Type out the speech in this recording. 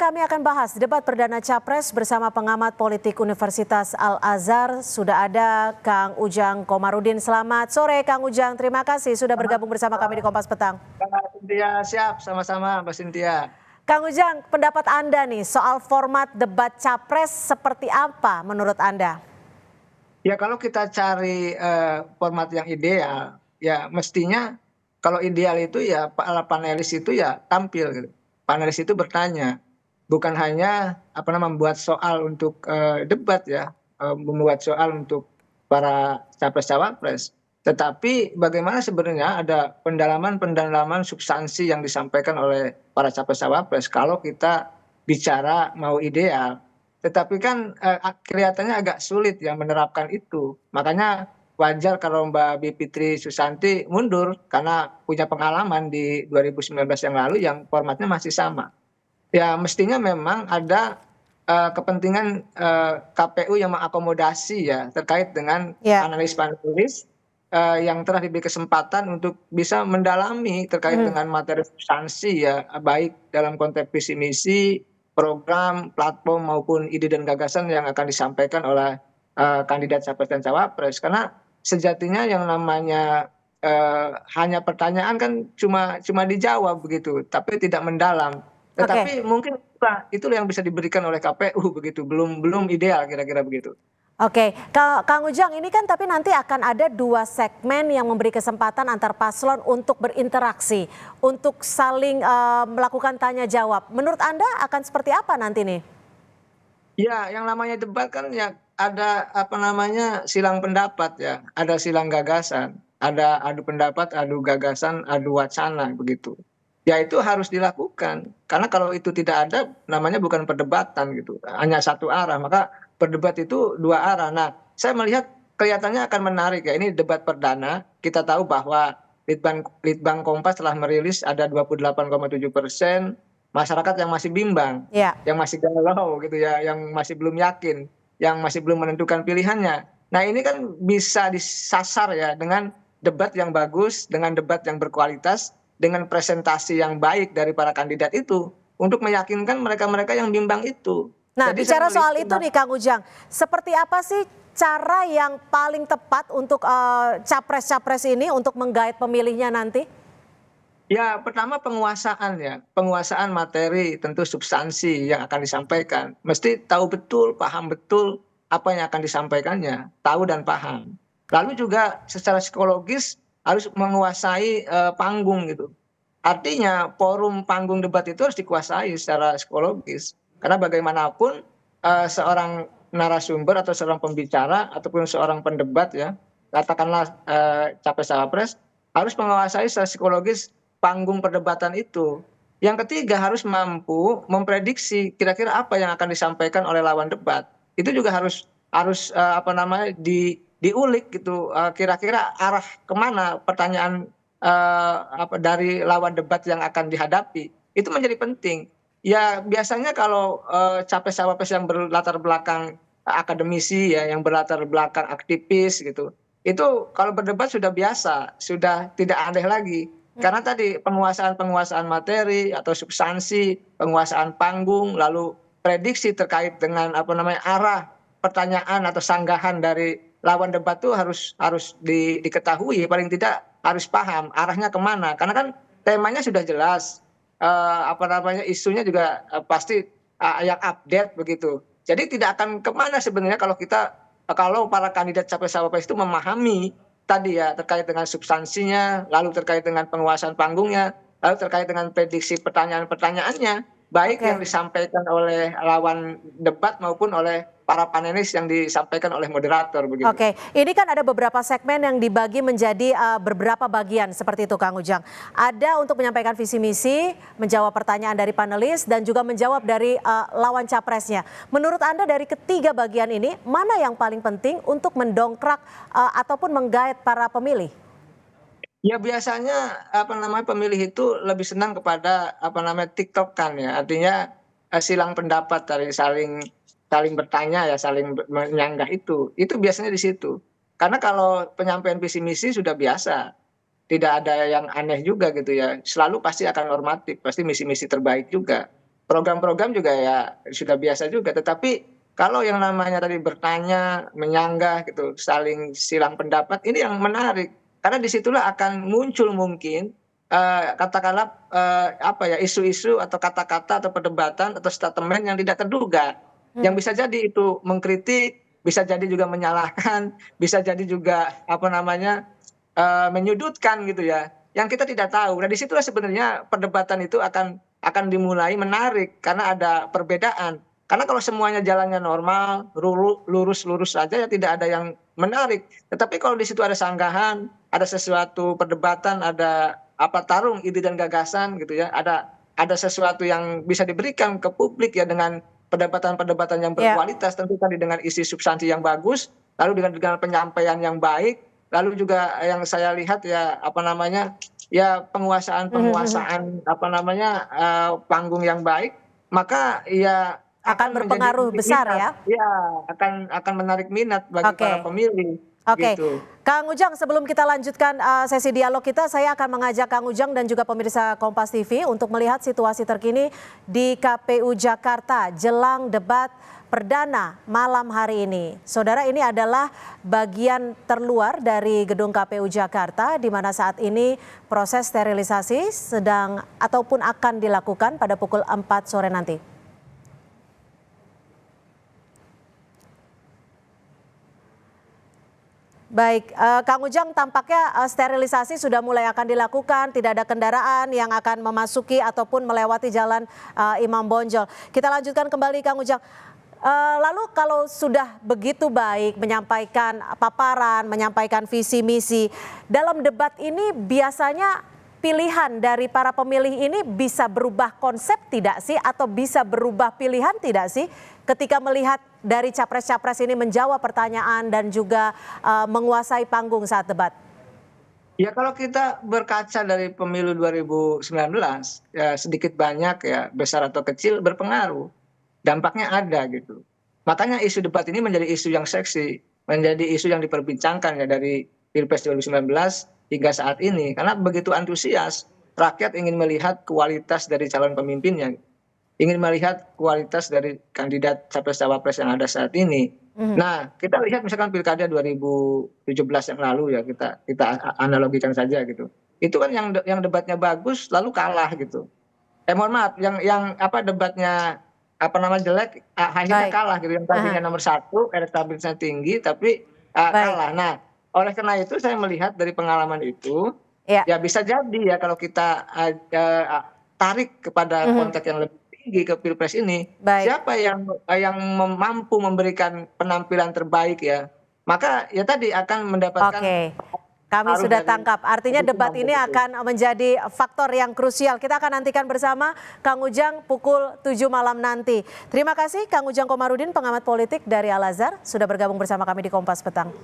kami akan bahas debat perdana Capres bersama pengamat politik Universitas Al-Azhar. Sudah ada Kang Ujang Komarudin. Selamat sore Kang Ujang, terima kasih sudah bergabung bersama kami di Kompas Petang. Mbak Cynthia, siap, sama-sama Mbak Cynthia. Kang Ujang, pendapat Anda nih soal format debat Capres seperti apa menurut Anda? Ya kalau kita cari format yang ideal, ya mestinya kalau ideal itu ya para panelis itu ya tampil gitu. Panelis itu bertanya, bukan hanya membuat soal untuk debat ya, membuat soal untuk para capres-cawapres, tetapi bagaimana sebenarnya ada pendalaman-pendalaman substansi yang disampaikan oleh para capres-cawapres kalau kita bicara mau ideal. Tetapi kan kelihatannya agak sulit ya menerapkan itu. Makanya wajar kalau Mbak Bivitri Susanti mundur karena punya pengalaman di 2019 yang lalu yang formatnya masih sama. Ya mestinya memang ada kepentingan KPU yang mengakomodasi ya terkait dengan panelis-panelis yang telah diberi kesempatan untuk bisa mendalami terkait dengan materi substansi ya, baik dalam konteks visi misi, program, platform maupun ide dan gagasan yang akan disampaikan oleh kandidat capres dan cawapres. Karena sejatinya yang namanya hanya pertanyaan kan cuma dijawab begitu, tapi tidak mendalam. Tetapi mungkin itulah yang bisa diberikan oleh KPU begitu, belum ideal kira-kira begitu. Oke, Kang Ujang, ini kan tapi nanti akan ada 2 segmen yang memberi kesempatan antar paslon untuk berinteraksi, untuk saling melakukan tanya jawab. Menurut Anda akan seperti apa nanti nih? Ya, yang namanya debat kan ya ada silang pendapat ya, ada silang gagasan, ada adu pendapat, adu gagasan, adu wacana begitu. Ya itu harus dilakukan, karena kalau itu tidak ada namanya bukan perdebatan gitu, hanya satu arah, maka berdebat itu 2 arah. Nah, saya melihat kelihatannya akan menarik ya, ini debat perdana, kita tahu bahwa Litbang Kompas telah merilis ada 28,7% masyarakat yang masih bimbang, yang masih galau gitu ya, yang masih belum yakin, yang masih belum menentukan pilihannya. Nah ini kan bisa disasar ya dengan debat yang bagus, dengan debat yang berkualitas, dengan presentasi yang baik dari para kandidat itu untuk meyakinkan mereka-mereka yang bimbang itu. Nah, Jadi bicara soal itu nih Kang Ujang, seperti apa sih cara yang paling tepat untuk capres-capres ini untuk menggait pemilihnya nanti? Ya, pertama penguasaan ya, penguasaan materi tentu substansi yang akan disampaikan. Mesti tahu betul, paham betul apa yang akan disampaikannya, tahu dan paham. Lalu juga secara psikologis harus menguasai panggung gitu. Artinya forum panggung debat itu harus dikuasai secara psikologis. Karena bagaimanapun seorang narasumber atau seorang pembicara ataupun seorang pendebat ya, katakanlah capres-cawapres harus menguasai secara psikologis panggung perdebatan itu. Yang ketiga harus mampu memprediksi kira-kira apa yang akan disampaikan oleh lawan debat. Itu juga harus diulik gitu, kira-kira arah kemana pertanyaan dari lawan debat yang akan dihadapi. Itu menjadi penting. Ya biasanya kalau capres-cawapres yang berlatar belakang akademisi ya, yang berlatar belakang aktivis gitu, itu kalau berdebat sudah biasa, sudah tidak aneh lagi. Karena tadi penguasaan materi atau substansi, penguasaan panggung, lalu prediksi terkait dengan arah pertanyaan atau sanggahan dari lawan debat itu harus diketahui, paling tidak harus paham arahnya kemana. Karena kan temanya sudah jelas, isunya juga pasti yang update begitu. Jadi tidak akan kemana sebenarnya kalau para kandidat capres-cawapres itu memahami tadi ya terkait dengan substansinya, lalu terkait dengan penguasaan panggungnya, lalu terkait dengan prediksi pertanyaan-pertanyaannya, baik yang disampaikan oleh lawan debat maupun oleh para panelis yang disampaikan oleh moderator begitu. Oke, ini kan ada beberapa segmen yang dibagi menjadi beberapa bagian seperti itu Kang Ujang. Ada untuk menyampaikan visi misi, menjawab pertanyaan dari panelis dan juga menjawab dari lawan capresnya. Menurut Anda dari ketiga bagian ini mana yang paling penting untuk mendongkrak ataupun menggait para pemilih? Ya biasanya pemilih itu lebih senang kepada TikTok-kan ya, artinya silang pendapat dari saling bertanya ya, saling menyanggah itu biasanya di situ. Karena kalau penyampaian visi misi sudah biasa, tidak ada yang aneh juga gitu ya, selalu pasti akan normatif, pasti misi-misi terbaik juga. program-program juga ya sudah biasa juga. Tetapi kalau yang namanya tadi bertanya, menyanggah gitu, saling silang pendapat, ini yang menarik. Karena disitulah akan muncul mungkin katakanlah apa ya, isu-isu atau kata-kata atau perdebatan atau statement yang tidak terduga. Yang bisa jadi itu mengkritik, bisa jadi juga menyalahkan, bisa jadi juga apa namanya menyudutkan gitu ya. Yang kita tidak tahu. Nah disitulah sebenarnya perdebatan itu akan dimulai menarik karena ada perbedaan. Karena kalau semuanya jalannya normal, lurus-lurus saja ya tidak ada yang menarik. Tetapi kalau di situ ada sanggahan, ada sesuatu perdebatan, ada apa tarung ide dan gagasan gitu ya, ada sesuatu yang bisa diberikan ke publik ya dengan perdebatan-perdebatan yang Ya. berkualitas, tentu tadi dengan isi substansi yang bagus, lalu dengan penyampaian yang baik, lalu juga yang saya lihat ya apa namanya ya penguasaan apa namanya panggung yang baik, maka ya Akan akan menjadi berpengaruh besar minat, ya. ya akan menarik minat bagi para Oke. pemilih Oke, gitu. Kang Ujang, sebelum kita lanjutkan sesi dialog kita, saya akan mengajak Kang Ujang dan juga pemirsa Kompas TV untuk melihat situasi terkini di KPU Jakarta jelang debat perdana malam hari ini. Saudara, ini adalah bagian terluar dari gedung KPU Jakarta di mana saat ini proses sterilisasi sedang ataupun akan dilakukan pada pukul 4 sore nanti. Baik, Kang Ujang, tampaknya sterilisasi sudah mulai akan dilakukan, tidak ada kendaraan yang akan memasuki ataupun melewati jalan Imam Bonjol. Kita lanjutkan kembali Kang Ujang. Lalu kalau sudah begitu baik menyampaikan paparan, menyampaikan visi misi, dalam debat ini biasanya pilihan dari para pemilih ini bisa berubah konsep tidak sih atau bisa berubah pilihan tidak sih ketika melihat dari capres-capres ini menjawab pertanyaan dan juga menguasai panggung saat debat? Ya kalau kita berkaca dari pemilu 2019 ya sedikit banyak ya besar atau kecil berpengaruh. Dampaknya ada gitu. Makanya isu debat ini menjadi isu yang seksi, menjadi isu yang diperbincangkan ya dari Pilpres 2019 hingga saat ini. Karena begitu antusias, rakyat ingin melihat kualitas dari calon pemimpinnya, ingin melihat kualitas dari kandidat capres-cawapres yang ada saat ini. Nah, kita lihat misalkan Pilkada 2017 yang lalu ya kita analogikan saja gitu. Itu kan yang debatnya bagus lalu kalah gitu. Mohon maaf, yang apa debatnya apa nama jelek akhirnya Baik. kalah gitu. Yang tadinya nomor satu elektabilitasnya tinggi tapi Baik. kalah. Nah, oleh karena itu saya melihat dari pengalaman itu Ya. ya bisa jadi ya kalau kita tarik kepada konteks yang lebih tinggi ke Pilpres ini, Baik. siapa yang mampu memberikan penampilan terbaik ya, maka ya tadi akan mendapatkan. Oke. Kami pengaruh sudah dari tangkap. Artinya debat dukungan ini begitu. akan menjadi faktor yang krusial. Kita akan nantikan bersama Kang Ujang pukul 7 malam nanti. Terima kasih Kang Ujang Komarudin, pengamat politik dari Al Azhar, sudah bergabung bersama kami di Kompas Petang.